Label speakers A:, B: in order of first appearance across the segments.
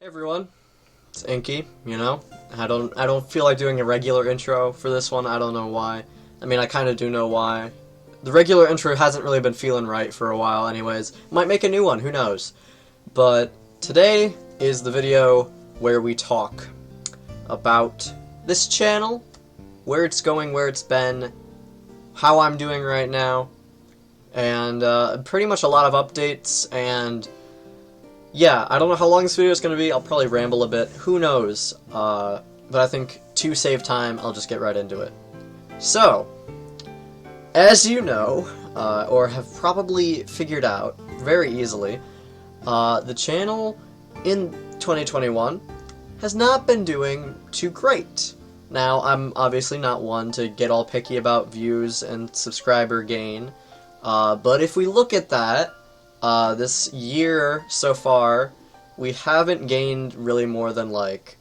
A: Hey everyone, it's Inky, you know? I don't feel like doing a regular intro for this one. I don't know why. I mean, I kind of do know why. The regular intro hasn't really been feeling right for a while anyways. Might make a new one, who knows? But today is the video where we talk about this channel, where it's going, where it's been, how I'm doing right now, and pretty much a lot of updates. And yeah, I don't know how long this video is going to be. I'll probably ramble a bit. Who knows? But I think to save time, I'll just get right into it. So, as you know, or have probably figured out very easily, the channel in 2021 has not been doing too great. Now, I'm obviously not one to get all picky about views and subscriber gain, but if we look at that, this year so far, we haven't gained really more than like,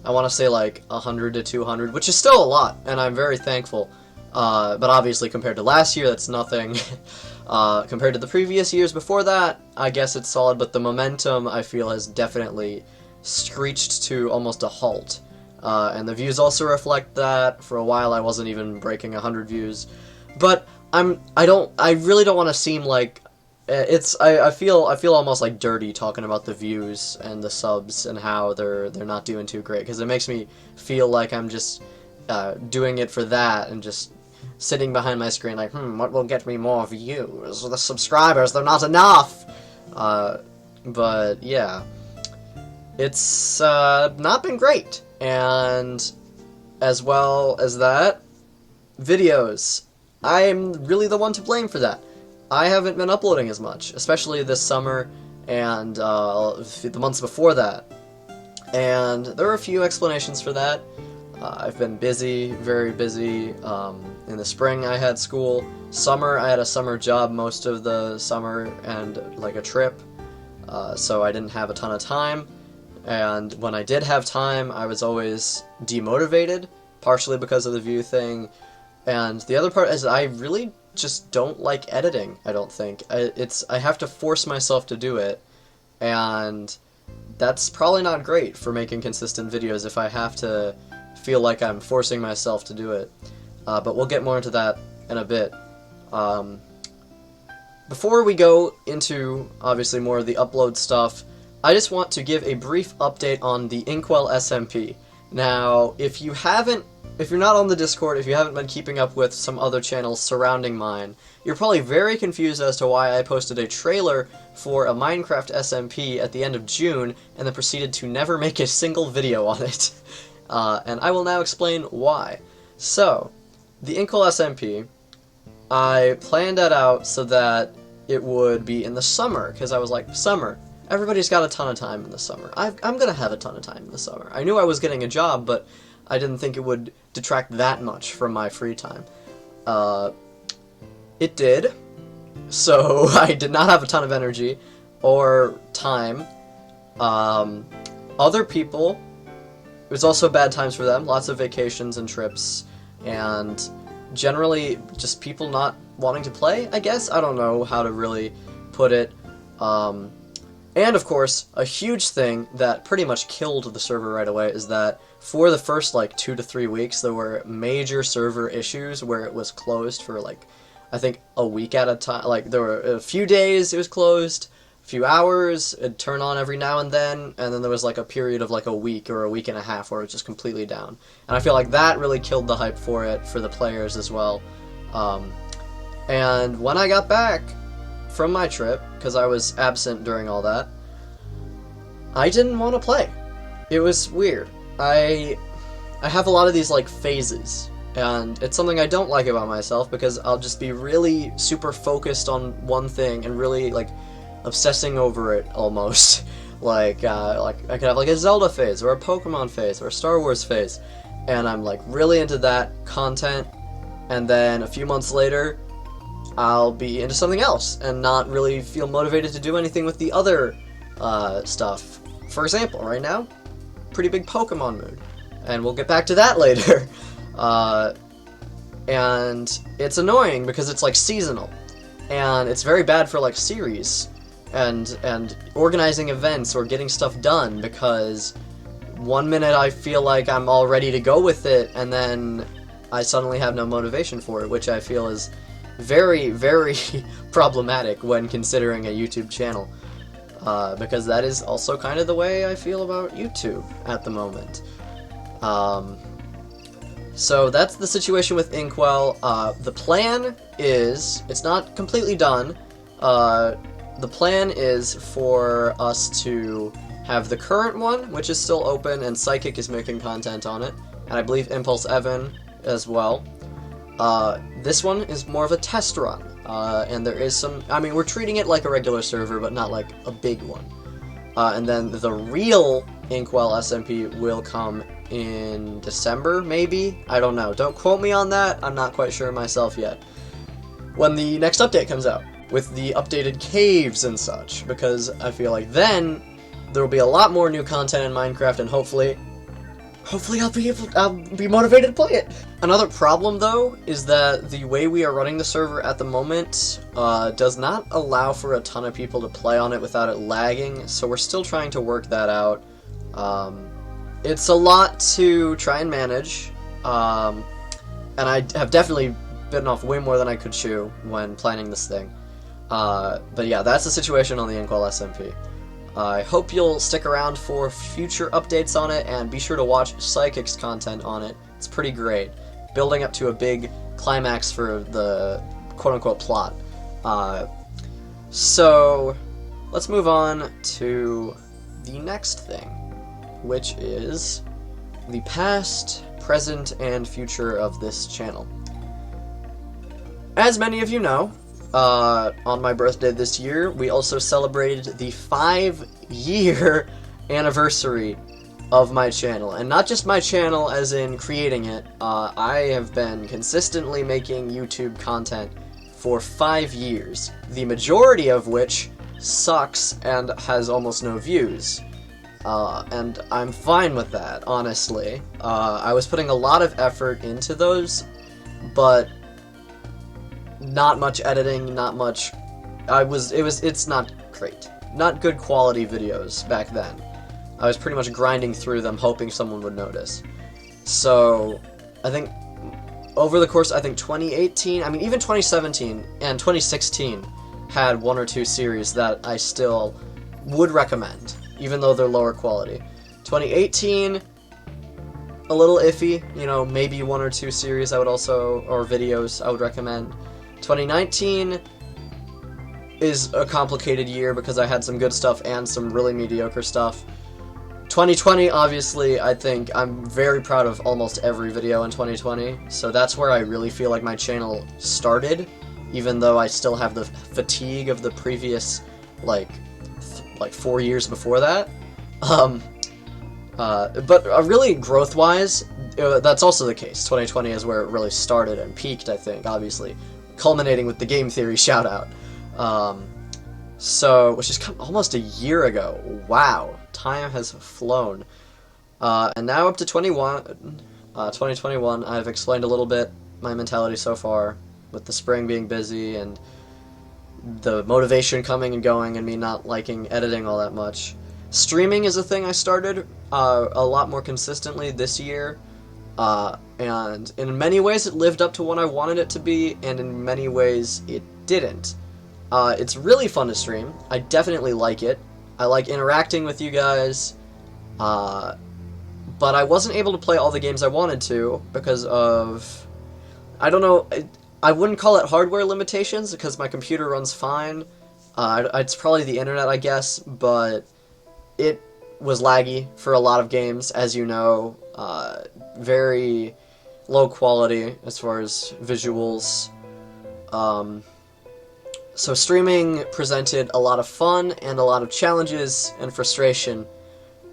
A: I want to say like 100 to 200, which is still a lot, and I'm very thankful. But obviously compared to last year, that's nothing. Compared to the previous years before that, I guess it's solid, but the momentum, I feel, has definitely screeched to almost a halt. And the views also reflect that. For a while, I wasn't even breaking 100 views. But I really don't want to seem like I feel almost like dirty talking about the views and the subs and how they're not doing too great, because it makes me feel like I'm just doing it for that and just sitting behind my screen like, what will get me more views? The subscribers, they're not enough. But yeah, it's not been great. And as well as that, videos, I'm really the one to blame for that. I haven't been uploading as much, especially this summer and the months before that. And there are a few explanations for that. I've been busy, very busy. In the spring I had school. Summer I had a summer job most of the summer and like a trip. So I didn't have a ton of time. And when I did have time, I was always demotivated, partially because of the view thing. And the other part is I really just don't like editing, I don't think. I have to force myself to do it, and that's probably not great for making consistent videos if I have to feel like I'm forcing myself to do it. But we'll get more into that in a bit. Before we go into, obviously, more of the upload stuff, I just want to give a brief update on the Inkwell SMP. Now, if you're not on the Discord, if you haven't been keeping up with some other channels surrounding mine, you're probably very confused as to why I posted a trailer for a Minecraft SMP at the end of June and then proceeded to never make a single video on it. And I will now explain why. So, the Inkwell SMP, I planned that out so that it would be in the summer, because I was like, summer. Everybody's got a ton of time in the summer. I'm gonna have a ton of time in the summer. I knew I was getting a job, but I didn't think it would detract that much from my free time. It did, so I did not have a ton of energy or time. Other people, it was also bad times for them, lots of vacations and trips, and generally just people not wanting to play, I guess? I don't know how to really put it. And of course, a huge thing that pretty much killed the server right away is that for the first like 2 to 3 weeks, there were major server issues where it was closed for like, I think a week at a time. Like there were a few days it was closed, a few hours, it'd turn on every now and then there was like a period of like a week or a week and a half where it was just completely down. And I feel like that really killed the hype for it, for the players as well. And when I got back from my trip, because I was absent during all that, I didn't want to play. It was weird. I have a lot of these like phases, and it's something I don't like about myself, because I'll just be really super focused on one thing and really like obsessing over it almost. like I could have like a Zelda phase or a Pokemon phase or a Star Wars phase, and I'm like really into that content, and then a few months later I'll be into something else and not really feel motivated to do anything with the other stuff. For example, right now, pretty big Pokemon mood, and we'll get back to that later. And it's annoying because it's like seasonal, and it's very bad for like series and organizing events or getting stuff done, because one minute I feel like I'm all ready to go with it, and then I suddenly have no motivation for it, which I feel is very, very problematic when considering a YouTube channel. Because that is also kind of the way I feel about YouTube at the moment. So that's the situation with Inkwell. The plan is, it's not completely done. The plan is for us to have the current one, which is still open, and Psychic is making content on it, and I believe Impulse Evan as well. This one is more of a test run, and there is some, I mean, we're treating it like a regular server, but not like a big one. And then the real Inkwell SMP will come in December, maybe? I don't know. Don't quote me on that. I'm not quite sure myself yet. When the next update comes out, with the updated caves and such, because I feel like then there will be a lot more new content in Minecraft, and hopefully I'll be motivated to play it. Another problem, though, is that the way we are running the server at the moment does not allow for a ton of people to play on it without it lagging, so we're still trying to work that out. It's a lot to try and manage, and I have definitely bitten off way more than I could chew when planning this thing. But yeah, that's the situation on the Inkwell SMP. I hope you'll stick around for future updates on it, and be sure to watch Psychic's content on it. It's pretty great, building up to a big climax for the quote-unquote plot. So let's move on to the next thing, which is the past, present, and future of this channel. As many of you know, on my birthday this year, we also celebrated the 5-year anniversary of my channel. And not just my channel as in creating it, I have been consistently making YouTube content for 5 years, the majority of which sucks and has almost no views. And I'm fine with that, honestly. I was putting a lot of effort into those, but not much editing, not much. It's not great. Not good quality videos back then. I was pretty much grinding through them, hoping someone would notice. So, I think over the course, I think 2018, I mean even 2017 and 2016 had 1 or 2 series that I still would recommend, even though they're lower quality. 2018, a little iffy, you know, maybe 1 or 2 series I would also, or videos I would recommend. 2019 is a complicated year because I had some good stuff and some really mediocre stuff. 2020, obviously, I think I'm very proud of almost every video in 2020, so that's where I really feel like my channel started, even though I still have the fatigue of the previous, like 4 years before that. But really, growth-wise, that's also the case. 2020 is where it really started and peaked, I think, obviously, culminating with the Game Theory shout-out. So, which is almost a year ago. Wow, time has flown. And now up to 2021, I've explained a little bit my mentality so far, with the spring being busy and the motivation coming and going and me not liking editing all that much. Streaming is a thing I started a lot more consistently this year, and in many ways it lived up to what I wanted it to be, and in many ways it didn't. It's really fun to stream. I definitely like it. I like interacting with you guys, but I wasn't able to play all the games I wanted to because of, I don't know, I wouldn't call it hardware limitations because my computer runs fine. It's probably the internet, I guess, but it was laggy for a lot of games, as you know. Very low quality as far as visuals. So streaming presented a lot of fun and a lot of challenges and frustration,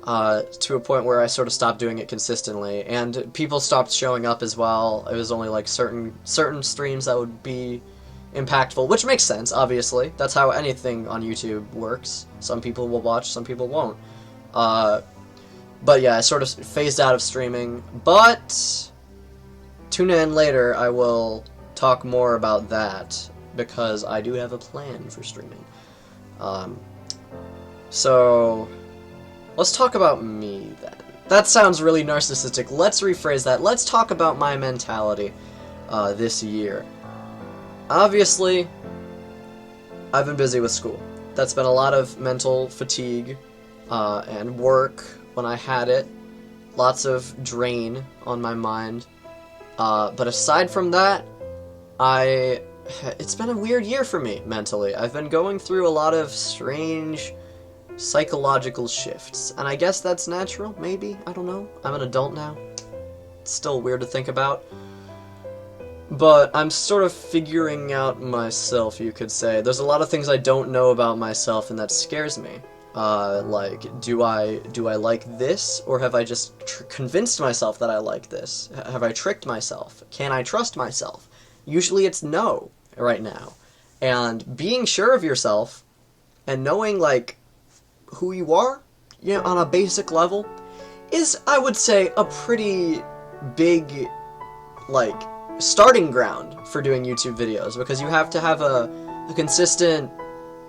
A: to a point where I sort of stopped doing it consistently, and people stopped showing up as well. It was only like certain streams that would be impactful, which makes sense, obviously. That's how anything on YouTube works. Some people will watch, some people won't. But yeah, I sort of phased out of streaming, but tune in later, I will talk more about that, because I do have a plan for streaming. So, let's talk about me then. That sounds really narcissistic. Let's rephrase that. Let's talk about my mentality this year. Obviously, I've been busy with school. That's been a lot of mental fatigue and work when I had it. Lots of drain on my mind. But aside from that, it's been a weird year for me mentally. I've been going through a lot of strange psychological shifts, and I guess that's natural, maybe? I don't know. I'm an adult now. It's still weird to think about. But I'm sort of figuring out myself, you could say. There's a lot of things I don't know about myself, and that scares me. Like, do I like this, or have I just convinced myself that I like this? Have I tricked myself? Can I trust myself? Usually it's no right now. And being sure of yourself and knowing, like, who you are, you know, on a basic level, is, I would say, a pretty big, like, starting ground for doing YouTube videos, because you have to have a consistent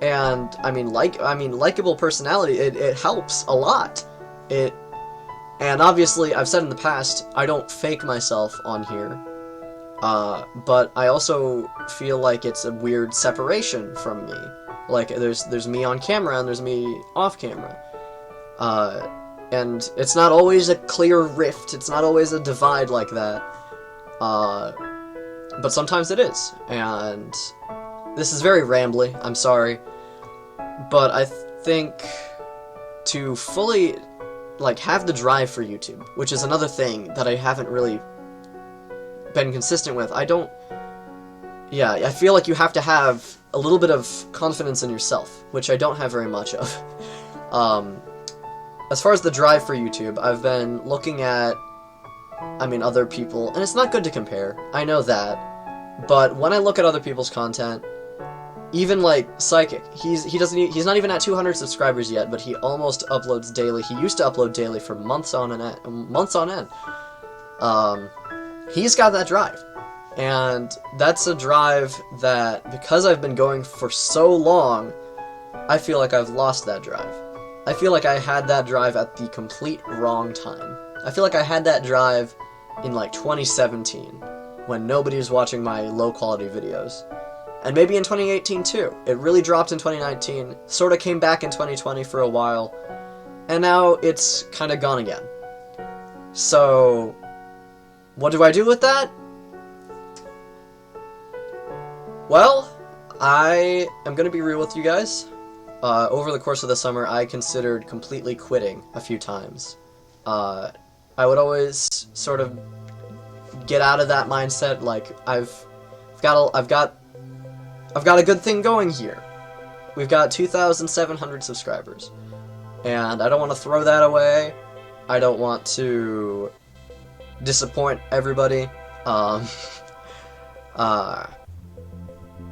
A: and likable personality. It helps a lot. And obviously, I've said in the past, I don't fake myself on here. But I also feel like it's a weird separation from me. Like, there's me on camera and there's me off camera. And it's not always a clear rift, it's not always a divide like that. But sometimes it is. And this is very rambly, I'm sorry. But I think to fully, like, have the drive for YouTube, which is another thing that I haven't really been consistent with. I feel like you have to have a little bit of confidence in yourself, which I don't have very much of. As far as the drive for YouTube, I've been looking at, other people, and it's not good to compare, I know that, but when I look at other people's content, even like Psychic, he's not even at 200 subscribers yet, but he almost uploads daily. He used to upload daily for months on end. He's got that drive. And that's a drive that, because I've been going for so long, I feel like I've lost that drive. I feel like I had that drive at the complete wrong time. I feel like I had that drive in like 2017, when nobody was watching my low-quality videos. And maybe in 2018 too. It really dropped in 2019, sort of came back in 2020 for a while, and now it's kind of gone again. So, what do I do with that? Well, I am going to be real with you guys. Over the course of the summer, I considered completely quitting a few times. I would always sort of get out of that mindset, like, I've got a good thing going here. We've got 2,700 subscribers, and I don't want to throw that away. I don't want to disappoint everybody.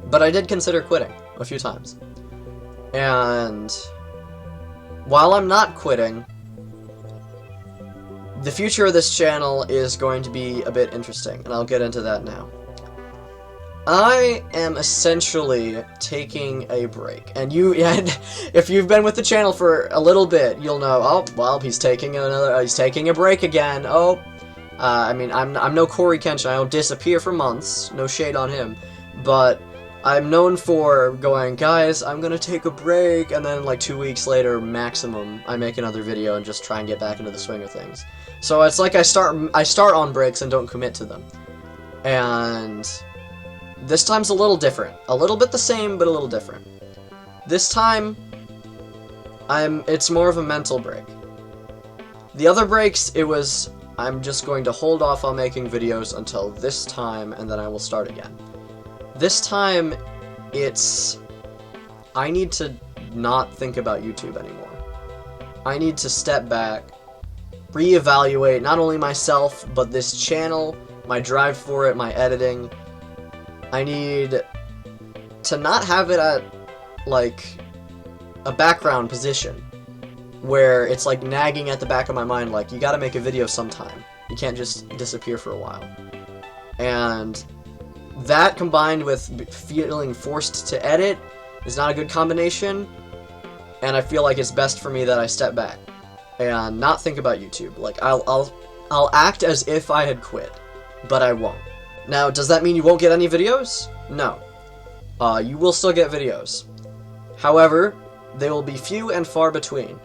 A: But I did consider quitting a few times. And while I'm not quitting, the future of this channel is going to be a bit interesting, and I'll get into that now. I am essentially taking a break, and if you've been with the channel for a little bit, you'll know, oh, well, he's taking a break again. Oh, I'm no Corey Kenshin. I don't disappear for months. No shade on him, but I'm known for going, guys, I'm gonna take a break, and then like 2 weeks later, maximum, I make another video and just try and get back into the swing of things. So it's like I start on breaks and don't commit to them, and this time's a little different. A little bit the same, but a little different. This time, it's more of a mental break. The other breaks, I'm just going to hold off on making videos until this time, and then I will start again. This time, I need to not think about YouTube anymore. I need to step back, reevaluate not only myself, but this channel, my drive for it, my editing. I need to not have it at, like, a background position, where it's, like, nagging at the back of my mind, like, you gotta make a video sometime. You can't just disappear for a while. And that, combined with feeling forced to edit, is not a good combination. and I feel like it's best for me that I step back and not think about YouTube. Like, I'll act as if I had quit, but I won't. Now, does that mean you won't get any videos? No. You will still get videos. However, they will be few and far between.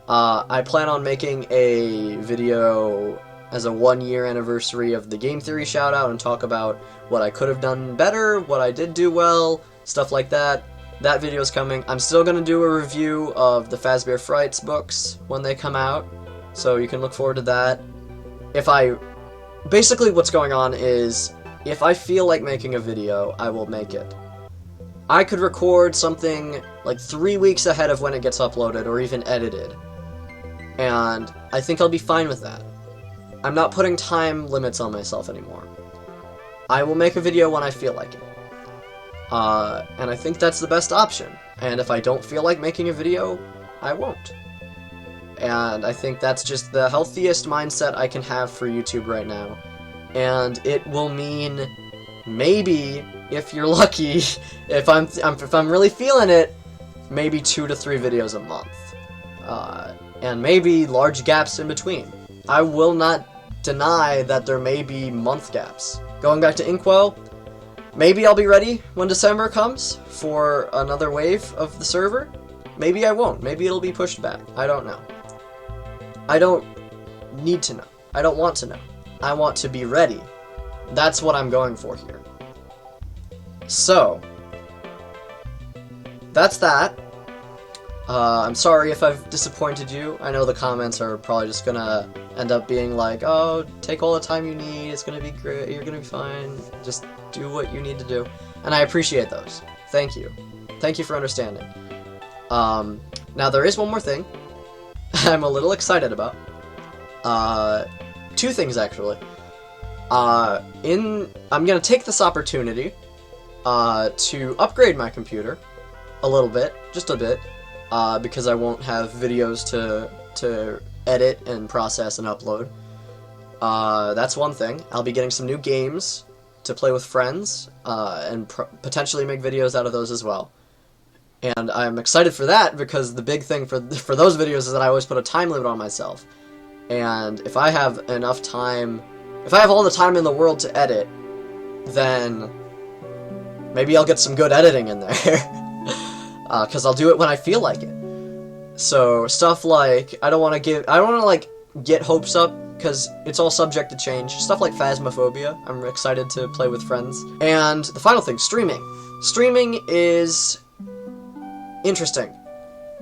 A: I plan on making a video as a 1-year anniversary of the Game Theory shoutout and talk about what I could have done better, what I did do well, stuff like that. That video's coming. I'm still going to do a review of the Fazbear Frights books when they come out, so you can look forward to that. Basically what's going on is, if I feel like making a video, I will make it. I could record something like 3 weeks ahead of when it gets uploaded or even edited, and I think I'll be fine with that. I'm not putting time limits on myself anymore. I will make a video when I feel like it. And I think that's the best option. And if I don't feel like making a video, I won't. And I think that's just the healthiest mindset I can have for YouTube right now. And it will mean, maybe, if you're lucky, if I'm really feeling it, maybe 2 to 3 videos a month. And maybe large gaps in between. I will not deny that there may be month gaps. Going back to Inkwell, maybe I'll be ready when December comes for another wave of the server. Maybe I won't. Maybe it'll be pushed back. I don't know. I don't need to know. I don't want to know. I want to be ready. That's what I'm going for here. So, that's that. I'm sorry if I've disappointed you. I know the comments are probably just gonna end up being like, oh, take all the time you need, it's gonna be great, you're gonna be fine, just do what you need to do. And I appreciate those. Thank you. Thank you for understanding. Now there is one more thing I'm a little excited about. 2 things, actually. I'm gonna take this opportunity to upgrade my computer a little bit, just a bit, because I won't have videos to edit and process and upload. That's one thing. I'll be getting some new games to play with friends, and potentially make videos out of those as well. And I'm excited for that, because the big thing for those videos is that I always put a time limit on myself. And if I have enough time, if I have all the time in the world to edit, then maybe I'll get some good editing in there. Because I'll do it when I feel like it. So, stuff like, I don't want to, like, get hopes up, because it's all subject to change. Stuff like Phasmophobia, I'm excited to play with friends. And the final thing, streaming. Streaming is interesting.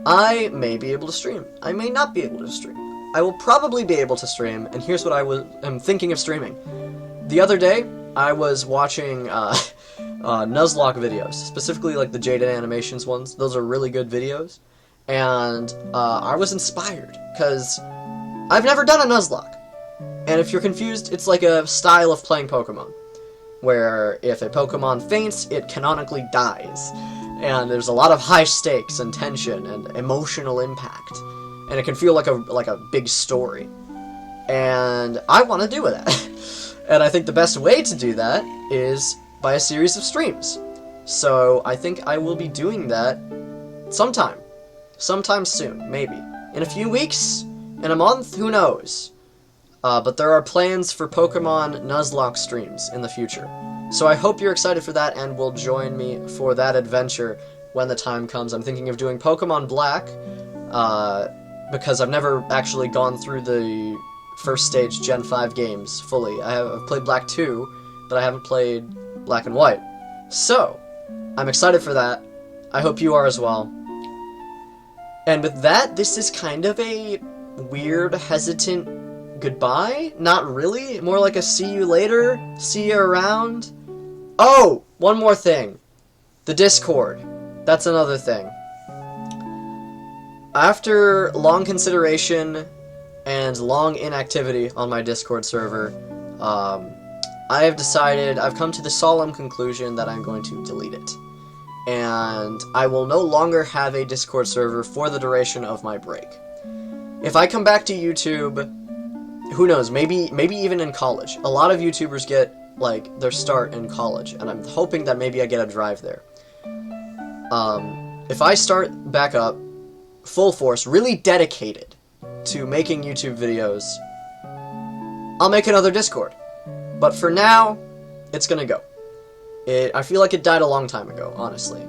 A: I may be able to stream. I may not be able to stream. I will probably be able to stream, and here's what I'm thinking of streaming. The other day, I was watching, Nuzlocke videos, specifically like the Jaded Animations ones. Those are really good videos, and I was inspired, because I've never done a Nuzlocke, and if you're confused, it's like a style of playing Pokemon, where if a Pokemon faints, it canonically dies, and there's a lot of high stakes and tension and emotional impact, and it can feel like a big story, and I want to do that, and I think the best way to do that is by a series of streams. So I think I will be doing that sometime soon, maybe. In a few weeks? In a month? Who knows? But there are plans for Pokemon Nuzlocke streams in the future. So I hope you're excited for that and will join me for that adventure when the time comes. I'm thinking of doing Pokemon Black, because I've never actually gone through the first stage Gen 5 games fully. I've played Black 2, but I haven't played Black and White. So, I'm excited for that. I hope you are as well. And with that, this is kind of a weird, hesitant goodbye? Not really. More like a see you later, see you around. Oh! One more thing. The Discord. That's another thing. After long consideration and long inactivity on my Discord server, I have decided, I've come to the solemn conclusion that I'm going to delete it. And I will no longer have a Discord server for the duration of my break. If I come back to YouTube, who knows, maybe even in college. A lot of YouTubers get, like, their start in college, and I'm hoping that maybe I get a drive there. If I start back up, full force, really dedicated to making YouTube videos, I'll make another Discord. But for now, it's gonna go. I feel like it died a long time ago, honestly.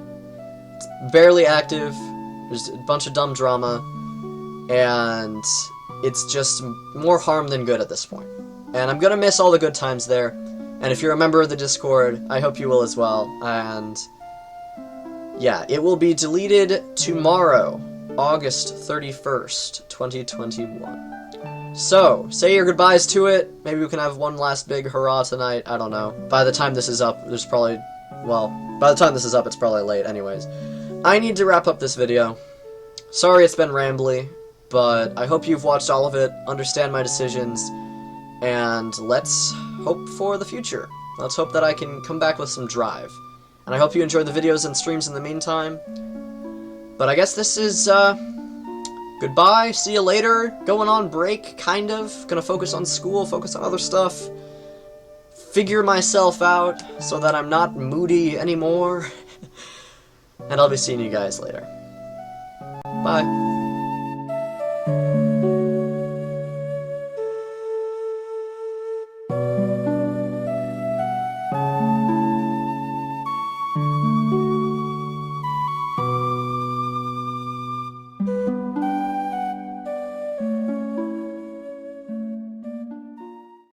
A: It's barely active, there's a bunch of dumb drama, and it's just more harm than good at this point. And I'm gonna miss all the good times there, and if you're a member of the Discord, I hope you will as well, and yeah, it will be deleted tomorrow, August 31st, 2021. So, say your goodbyes to it. Maybe we can have one last big hurrah tonight. I don't know. By the time this is up, there's probably... Well, by the time this is up, it's probably late anyways. I need to wrap up this video. Sorry it's been rambly, but I hope you've watched all of it, understand my decisions, and let's hope for the future. Let's hope that I can come back with some drive. And I hope you enjoyed the videos and streams in the meantime. But I guess this is, goodbye, see you later, going on break, kind of, gonna focus on school, focus on other stuff, figure myself out so that I'm not moody anymore, and I'll be seeing you guys later. Bye.